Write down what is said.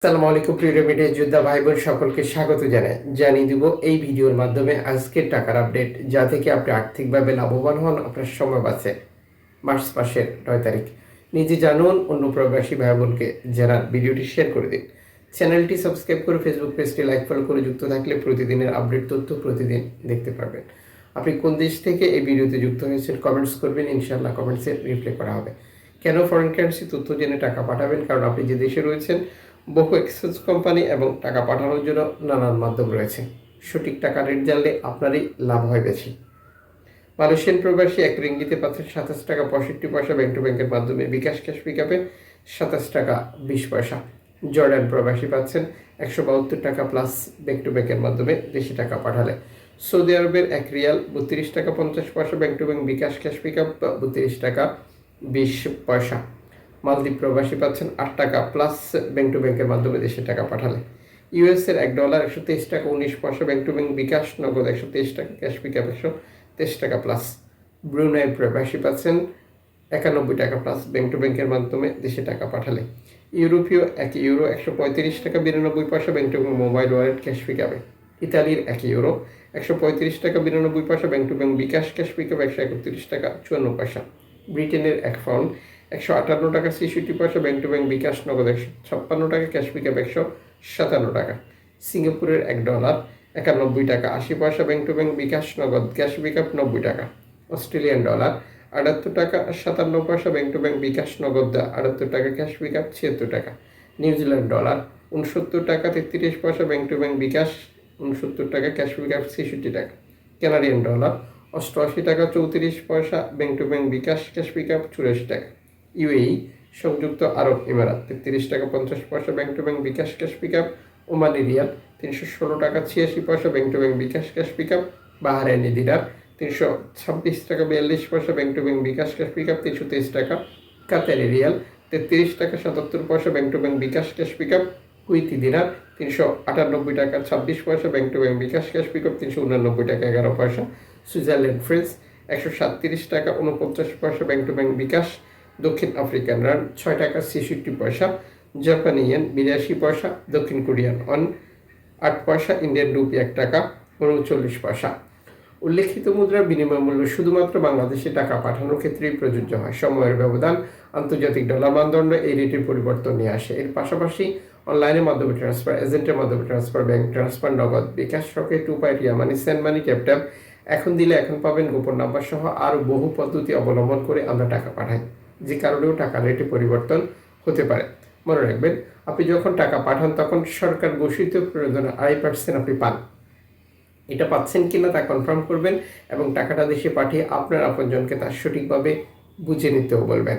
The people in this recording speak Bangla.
আসসালামু আলাইকুম প্রিয় মিডিয়া যোদ্ধা ভাই বোন সকলকে স্বাগত জানিয়ে দিব এই ভিডিওর মাধ্যমে আজকের টাকার আপডেট, যা থেকে আপনি আর্থিকভাবে লাভবান হন। আপনার সময় বাঁচে। মার্চ মাসের 9 তারিখ। নিজে জানুন, অন্য প্রবাসী ভাই বোনকে জানান। ভিডিওটি শেয়ার করে দিন। চ্যানেলটি সাবস্ক্রাইব করে ফেসবুক পেজটি লাইক ফলো করে যুক্ত থাকলে প্রতিদিনের আপডেট তথ্য প্রতিদিন দেখতে পারবেন। আপনি কোন দেশ থেকে এই ভিডিওতে যুক্ত হয়েছেন কমেন্টস করবেন, ইনশাআল্লাহ কমেন্টসে রিপ্লাই করা হবে। কেন ফরেন কারেন্সি তথ্য জেনে টাকা পাঠাবেন? কারণ আপনি যে দেশে রয়েছেন বহু এক্সচেঞ্জ কোম্পানি এবং টাকা পাঠানোর জন্য নানান মাধ্যম রয়েছে। সঠিক টাকা রেট জানলে আপনারই লাভ হয় বেশি। মালয়েশিয়ান প্রবাসী 1 রিঙ্গিতে পাচ্ছেন 27 টাকা 65 পয়সা ব্যাংক টু ব্যাংকের মাধ্যমে। বিকাশ ক্যাশ পিকআপে 27 টাকা 20 পয়সা। জর্ডান প্রবাসী পাচ্ছেন 172 টাকা প্লাস ব্যাংক টু ব্যাংকের মাধ্যমে দেশি টাকা পাঠালে। সৌদি আরবের 1 রিয়াল 32 টাকা 50 পয়সা bank to bank bKash cash pickup 32 টাকা 20 পয়সা। মালদ্বীপ প্রবাসী পাচ্ছেন 8 টাকা প্লাস ব্যাংক টু ব্যাংকের মাধ্যমে দেশে টাকা পাঠালে। ইউএসের $1 123 টাকা 19 পয়সা ব্যাংক টু ব্যাংক বিকাশ নগদ 123 টাকা ক্যাশ পিকআপ 123 টাকা প্লাস। ব্রুনাই প্রবাসী পাচ্ছেন 91 টাকা প্লাস ব্যাংক টু ব্যাংকের মাধ্যমে দেশে টাকা পাঠালে। ইউরোপীয় 1 ইউরো 135 টাকা 92 পয়সা bank to bank mobile wallet cash পিকআপে। ইতালির 1 ইউরো 135 টাকা 92 পয়সা bank to bank bKash cash pickup 131 টাকা 54 পয়সা। ব্রিটেনের 1 পাউন্ড 158 টাকা 66 পয়সা ব্যাংক টু ব্যাংক বিকাশ নগদ 156 টাকা ক্যাশ পিকআপ 157 টাকা। সিঙ্গাপুরের $1 91 টাকা 80 পয়সা ব্যাংক টু ব্যাংক বিকাশ নগদ ক্যাশ পিকআপ 90 টাকা। অস্ট্রেলিয়ান ডলার 78 টাকা 57 পয়সা ব্যাংক টু ব্যাংক বিকাশ নগদ 78 টাকা ক্যাশ পিকআপ 76 টাকা। নিউজিল্যান্ড ডলার 69 টাকা 33 পয়সা ব্যাংক টু ব্যাংক বিকাশ 69 টাকা ক্যাশ পিকআপ 66 টাকা। কানাডিয়ান ডলার 88 টাকা 34 পয়সা bank to bank bKash cash pickup 84 টাকা। ইউএই সংযুক্ত আরব ইমারাত 33 টাকা 50 পয়সা bank to bank bKash cash pickup. Omani রিয়াল 316 টাকা 86 পয়সা bank to bank bKash cash pickup. Bahraini দিনার 326 টাকা 42 পয়সা bank to bank bKash cash pickup 323 টাকা। কাতারি রিয়াল 33 টাকা 77 পয়সা bank to bank bKash cash pickup. Kuwaiti দিনার 398 টাকা 26 পয়সা bank to bank bKash cash pickup 389 টাকা 11 পয়সা। সুইজারল্যান্ড ফ্রেন্স 137 টাকা 49 পয়সা ব্যাংক টু ব্যাংক বিকাশ। দক্ষিণ আফ্রিকান রান 6 টাকা 66 পয়সা। জাপানি ইয়েন 82 পয়সা। দক্ষিণ কোরিয়ান ওয়ান 8 পয়সা। ইন্ডিয়ান রুপি 1 টাকা 39 পয়সা। উল্লেখিত মুদ্রার বিনিময় মূল্য শুধুমাত্র বাংলাদেশে টাকা পাঠানোর ক্ষেত্রেই প্রযোজ্য হয়। সময়ের ব্যবধান, আন্তর্জাতিক ডলার মানদণ্ড এই রেটের পরিবর্তন নিয়ে আসে। এর পাশাপাশি অনলাইনের মাধ্যমে ট্রান্সফার, এজেন্টের মাধ্যমে ট্রান্সফার, ব্যাংক ট্রান্সফার, নগদ, বিকাশ, রকেট, উপায়, রিয়া মানি, সেন্ড মানি, ট্যাপ এখন দিলে এখন পাবেন গোপন নাম্বার সহ আরও বহু পদ্ধতি অবলম্বন করে আমরা টাকা পাঠাই, যে কারণেও টাকার রেটে পরিবর্তন হতে পারে। মনে রাখবেন, আপনি যখন টাকা পাঠান তখন সরকার ঘোষিত প্রয়োজনে 2.5% আপনি পান। এটা পাচ্ছেন কিনা তা কনফার্ম করবেন এবং টাকাটা দেশে পাঠিয়ে আপনার আপনজনকে তার সঠিকভাবে বুঝে নিতেও বলবেন।